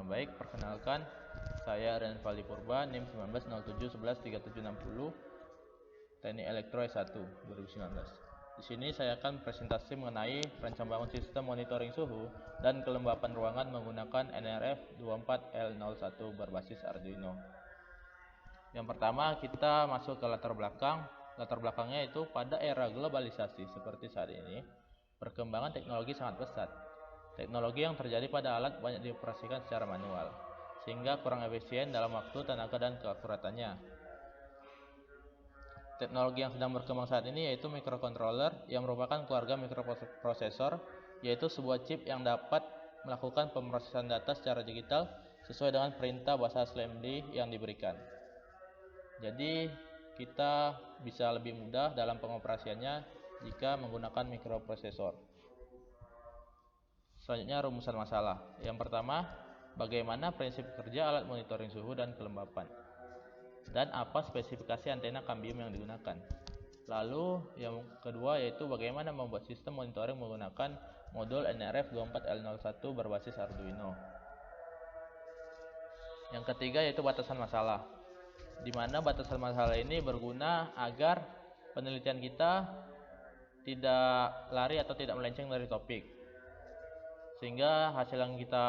Baik, perkenalkan, saya Renvaldi Purba, NIM 1907113760, Teknik Elektro S1 2019. Di sini saya akan presentasi mengenai perancang bangun sistem monitoring suhu dan kelembapan ruangan menggunakan nRF24L01 berbasis Arduino. Yang pertama, kita masuk ke latar belakang. Latar belakangnya itu pada era globalisasi seperti saat ini, perkembangan teknologi sangat pesat. Teknologi yang terjadi pada alat banyak dioperasikan secara manual, sehingga kurang efisien dalam waktu, tenaga, dan keakuratannya. Teknologi yang sedang berkembang saat ini yaitu microcontroller, yang merupakan keluarga mikroprosesor, yaitu sebuah chip yang dapat melakukan pemrosesan data secara digital sesuai dengan perintah bahasa assembly yang diberikan. Jadi kita bisa lebih mudah dalam pengoperasiannya jika menggunakan mikroprosesor. Selanjutnya, rumusan masalah. Yang pertama, bagaimana prinsip kerja alat monitoring suhu dan kelembapan, dan apa spesifikasi antena kambium yang digunakan. Lalu yang kedua yaitu bagaimana membuat sistem monitoring menggunakan modul nRF24L01 berbasis Arduino. Yang ketiga yaitu batasan masalah, di mana batasan masalah ini berguna agar penelitian kita tidak lari atau tidak melenceng dari topik, sehingga hasil yang kita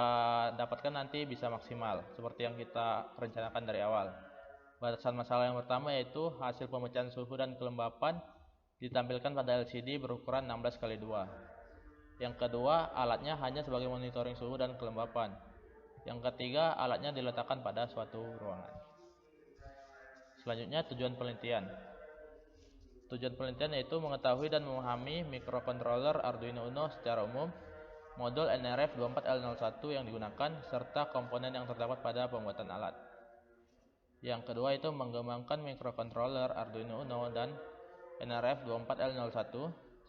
dapatkan nanti bisa maksimal seperti yang kita rencanakan dari awal. Batasan masalah yang pertama yaitu hasil pemecahan suhu dan kelembapan ditampilkan pada LCD berukuran 16x2. Yang kedua, alatnya hanya sebagai monitoring suhu dan kelembapan. Yang ketiga, alatnya diletakkan pada suatu ruangan. Selanjutnya, tujuan penelitian. Tujuan penelitian yaitu mengetahui dan memahami mikrocontroller Arduino Uno secara umum, modul nRF24L01 yang digunakan, serta komponen yang terdapat pada pembuatan alat. Yang kedua itu mengembangkan mikrocontroller Arduino Uno dan nRF24L01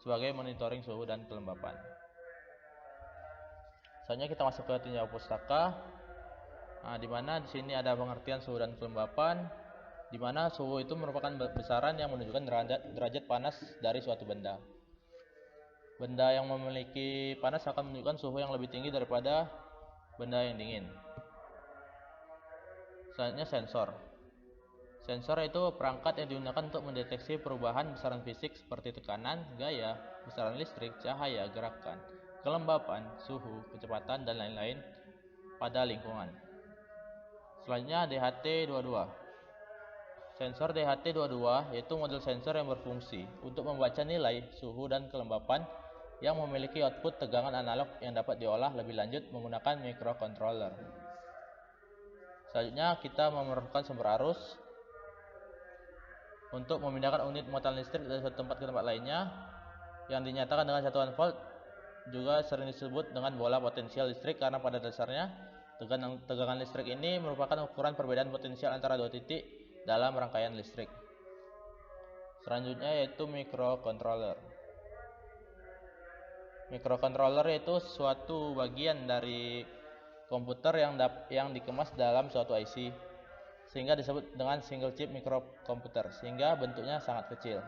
sebagai monitoring suhu dan kelembapan. Selanjutnya kita masuk ke tinjau pustaka, di mana di sini ada pengertian suhu dan kelembapan, di mana suhu itu merupakan besaran yang menunjukkan derajat panas dari suatu benda. Benda yang memiliki panas akan menunjukkan suhu yang lebih tinggi daripada benda yang dingin. Selanjutnya sensor. Sensor itu perangkat yang digunakan untuk mendeteksi perubahan besaran fisik seperti tekanan, gaya, besaran listrik, cahaya, gerakan, kelembapan, suhu, kecepatan, dan lain-lain pada lingkungan. Selanjutnya DHT22. Sensor DHT22 yaitu model sensor yang berfungsi untuk membaca nilai suhu dan kelembapan yang memiliki output tegangan analog yang dapat diolah lebih lanjut menggunakan microcontroller. Selanjutnya kita memerlukan sumber arus untuk memindahkan unit muatan listrik dari satu tempat ke tempat lainnya, yang dinyatakan dengan satuan volt, juga sering disebut dengan bola potensial listrik karena pada dasarnya tegangan listrik ini merupakan ukuran perbedaan potensial antara dua titik dalam rangkaian listrik. Selanjutnya yaitu microcontroller. Microcontroller yaitu suatu bagian dari komputer yang dikemas dalam suatu IC, sehingga disebut dengan single chip microkomputer, sehingga bentuknya sangat kecil.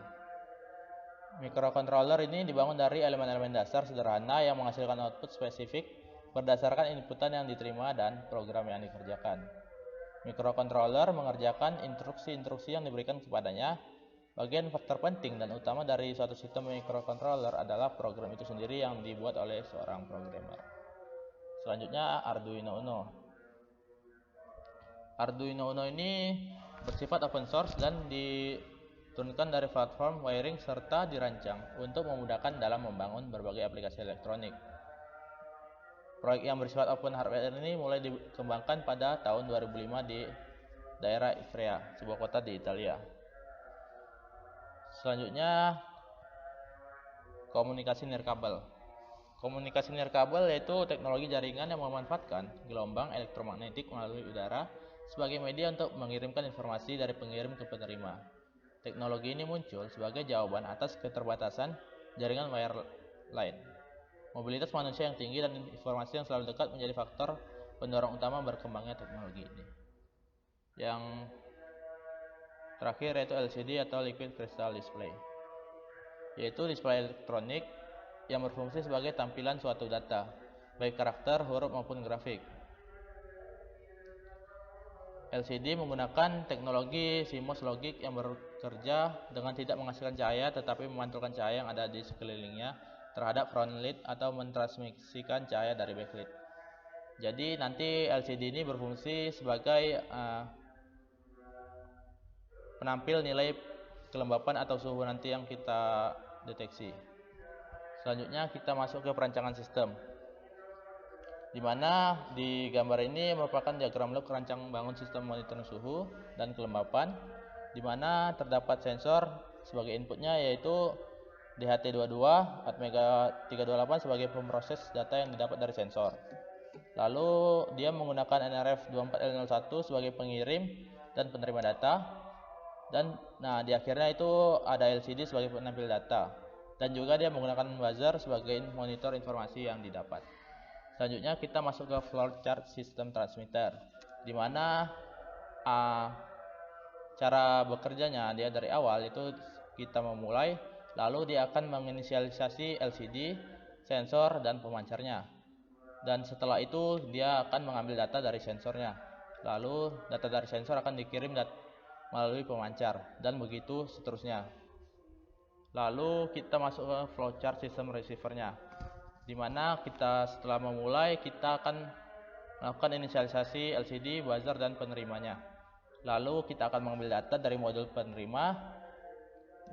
Microcontroller ini dibangun dari elemen-elemen dasar sederhana yang menghasilkan output spesifik berdasarkan inputan yang diterima dan program yang dikerjakan. Microcontroller mengerjakan instruksi-instruksi yang diberikan kepadanya. Bagian terpenting dan utama dari suatu sistem microcontroller adalah program itu sendiri yang dibuat oleh seorang programmer. Selanjutnya Arduino Uno. Arduino Uno ini bersifat open source dan diturunkan dari platform wiring serta dirancang untuk memudahkan dalam membangun berbagai aplikasi elektronik. Proyek yang bersifat open hardware ini mulai dikembangkan pada tahun 2005 di daerah Ivrea, sebuah kota di Italia. Selanjutnya komunikasi nirkabel. Komunikasi nirkabel yaitu teknologi jaringan yang memanfaatkan gelombang elektromagnetik melalui udara sebagai media untuk mengirimkan informasi dari pengirim ke penerima. Teknologi ini muncul sebagai jawaban atas keterbatasan jaringan wireline. Mobilitas manusia yang tinggi dan informasi yang selalu dekat menjadi faktor pendorong utama berkembangnya teknologi ini. Yang terakhir yaitu LCD atau Liquid Crystal Display, yaitu display elektronik yang berfungsi sebagai tampilan suatu data, baik karakter, huruf maupun grafik. LCD menggunakan teknologi CMOS logic yang bekerja dengan tidak menghasilkan cahaya tetapi memantulkan cahaya yang ada di sekelilingnya terhadap front lit atau mentransmisikan cahaya dari backlit. Jadi nanti LCD ini berfungsi sebagai penampil nilai kelembapan atau suhu nanti yang kita deteksi. Selanjutnya kita masuk ke perancangan sistem, di mana di gambar ini merupakan diagram log rancang bangun sistem monitoring suhu dan kelembapan, di mana terdapat sensor sebagai inputnya yaitu DHT22, Atmega328 sebagai pemproses data yang didapat dari sensor. Lalu dia menggunakan NRF24L01 sebagai pengirim dan penerima data, dan di akhirnya itu ada LCD sebagai penampil data, dan juga dia menggunakan buzzer sebagai monitor informasi yang didapat. Selanjutnya kita masuk ke flowchart sistem transmitter, di mana cara bekerjanya dia dari awal itu kita memulai, lalu dia akan menginisialisasi LCD, sensor, dan pemancarnya, dan setelah itu dia akan mengambil data dari sensornya, lalu data dari sensor akan dikirim melalui pemancar, dan begitu seterusnya. Lalu kita masuk ke flowchart sistem receivernya, di mana kita setelah memulai kita akan melakukan inisialisasi LCD, buzzer, dan penerimanya. Lalu kita akan mengambil data dari modul penerima,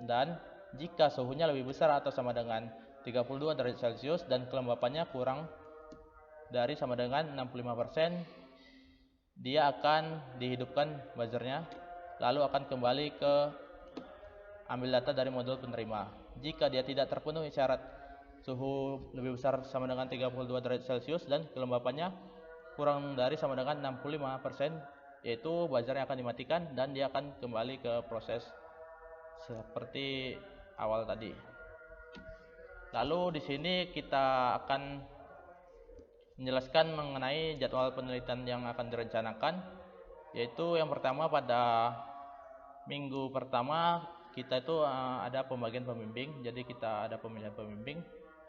dan jika suhunya lebih besar atau sama dengan 32 derajat Celcius dan kelembapannya kurang dari sama dengan 65%, dia akan dihidupkan buzzernya, lalu akan kembali ke ambil data dari modul penerima. Jika dia tidak terpenuhi syarat suhu lebih besar sama dengan 32 derajat Celcius dan kelembapannya kurang dari sama dengan 65%, yaitu buzzernya akan dimatikan dan dia akan kembali ke proses seperti awal tadi. Lalu di sini kita akan menjelaskan mengenai jadwal penelitian yang akan direncanakan, yaitu yang pertama pada minggu pertama kita itu ada pembagian pembimbing, jadi kita ada pemilihan pembimbing.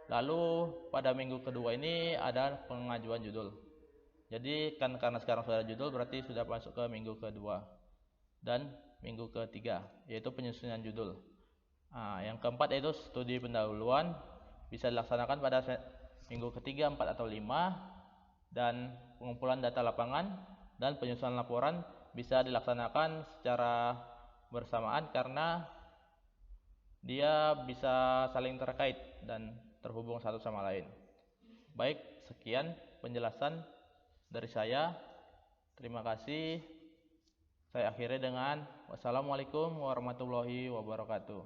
Lalu pada minggu kedua ini ada pengajuan judul. Jadi karena sekarang sudah ada judul, berarti sudah masuk ke minggu kedua dan minggu ketiga, yaitu penyusunan judul. Yang keempat yaitu studi pendahuluan, bisa dilaksanakan pada minggu ketiga, 4 atau 5, dan pengumpulan data lapangan dan penyusunan laporan bisa dilaksanakan secara bersamaan karena dia bisa saling terkait dan terhubung satu sama lain. Baik, sekian penjelasan dari saya. Terima kasih. Saya akhiri dengan wassalamualaikum warahmatullahi wabarakatuh.